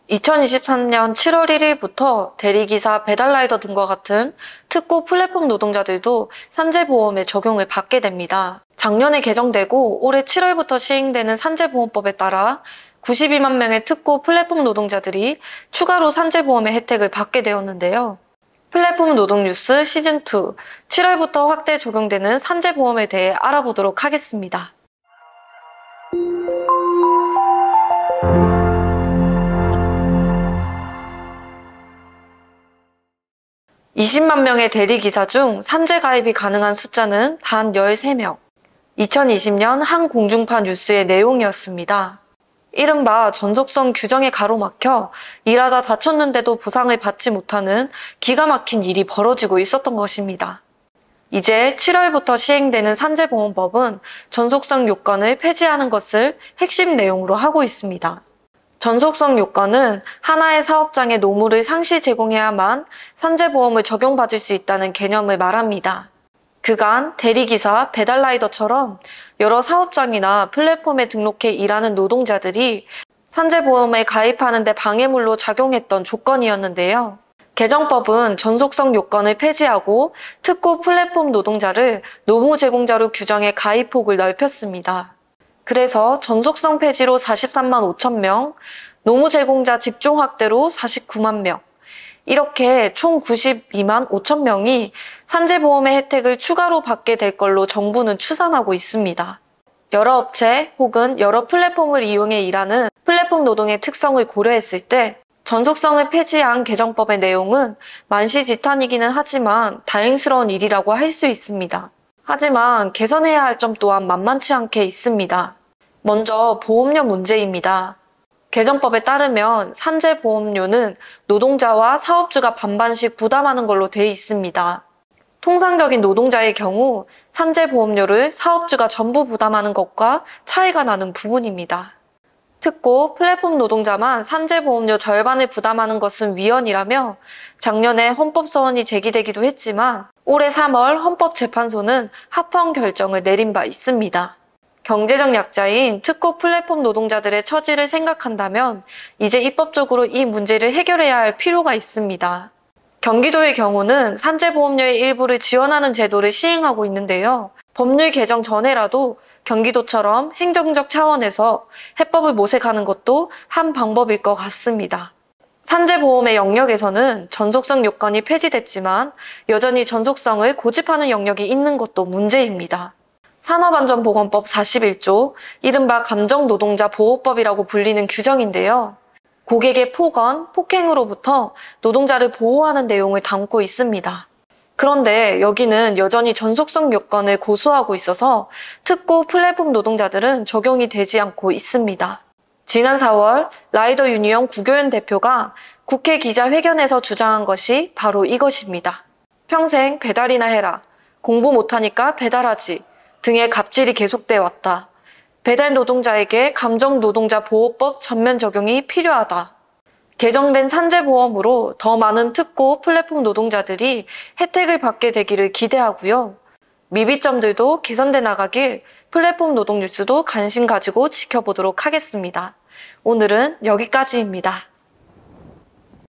2023년 7월 1일부터 대리기사, 배달라이더 등과 같은 특고 플랫폼 노동자들도 산재보험의 적용을 받게 됩니다. 작년에 개정되고 올해 7월부터 시행되는 산재보험법에 따라 92만 명의 특고 플랫폼 노동자들이 추가로 산재보험의 혜택을 받게 되었는데요. 플랫폼 노동 뉴스 시즌2 7월부터 확대 적용되는 산재보험에 대해 알아보도록 하겠습니다. 20만 명의 대리기사 중 산재 가입이 가능한 숫자는 단 13명. 2020년 한 공중파 뉴스의 내용이었습니다. 이른바 전속성 규정에 가로막혀 일하다 다쳤는데도 보상을 받지 못하는 기가 막힌 일이 벌어지고 있었던 것입니다. 이제 7월부터 시행되는 산재보험법은 전속성 요건을 폐지하는 것을 핵심 내용으로 하고 있습니다. 전속성 요건은 하나의 사업장에 노무를 상시 제공해야만 산재보험을 적용받을 수 있다는 개념을 말합니다. 그간 대리기사, 배달라이더처럼 여러 사업장이나 플랫폼에 등록해 일하는 노동자들이 산재보험에 가입하는 데 방해물로 작용했던 조건이었는데요. 개정법은 전속성 요건을 폐지하고 특고 플랫폼 노동자를 노무 제공자로 규정해 가입 폭을 넓혔습니다. 그래서 전속성 폐지로 43만 5천 명, 노무 제공자 직종 확대로 49만 명, 이렇게 총 92만 5천 명이 산재보험의 혜택을 추가로 받게 될 걸로 정부는 추산하고 있습니다. 여러 업체 혹은 여러 플랫폼을 이용해 일하는 플랫폼 노동의 특성을 고려했을 때 전속성을 폐지한 개정법의 내용은 만시지탄이기는 하지만 다행스러운 일이라고 할 수 있습니다. 하지만 개선해야 할 점 또한 만만치 않게 있습니다. 먼저 보험료 문제입니다. 개정법에 따르면 산재보험료는 노동자와 사업주가 반반씩 부담하는 걸로 돼 있습니다. 통상적인 노동자의 경우 산재보험료를 사업주가 전부 부담하는 것과 차이가 나는 부분입니다. 특고 플랫폼 노동자만 산재보험료 절반을 부담하는 것은 위헌이라며 작년에 헌법소원이 제기되기도 했지만 올해 3월 헌법재판소는 합헌 결정을 내린 바 있습니다. 경제적 약자인 특고 플랫폼 노동자들의 처지를 생각한다면 이제 입법적으로 이 문제를 해결해야 할 필요가 있습니다. 경기도의 경우는 산재보험료의 일부를 지원하는 제도를 시행하고 있는데요. 법률 개정 전에라도 경기도처럼 행정적 차원에서 해법을 모색하는 것도 한 방법일 것 같습니다. 산재보험의 영역에서는 전속성 요건이 폐지됐지만 여전히 전속성을 고집하는 영역이 있는 것도 문제입니다. 산업안전보건법 41조, 이른바 감정노동자보호법이라고 불리는 규정인데요. 고객의 폭언, 폭행으로부터 노동자를 보호하는 내용을 담고 있습니다. 그런데 여기는 여전히 전속성 요건을 고수하고 있어서 특고 플랫폼 노동자들은 적용이 되지 않고 있습니다. 지난 4월 라이더 유니온 구교연 대표가 국회 기자회견에서 주장한 것이 바로 이것입니다. 평생 배달이나 해라. 공부 못하니까 배달하지. 등의 갑질이 계속돼 왔다. 배달 노동자에게 감정노동자보호법 전면 적용이 필요하다. 개정된 산재보험으로 더 많은 특고 플랫폼 노동자들이 혜택을 받게 되기를 기대하고요. 미비점들도 개선돼 나가길 플랫폼 노동 뉴스도 관심 가지고 지켜보도록 하겠습니다. 오늘은 여기까지입니다.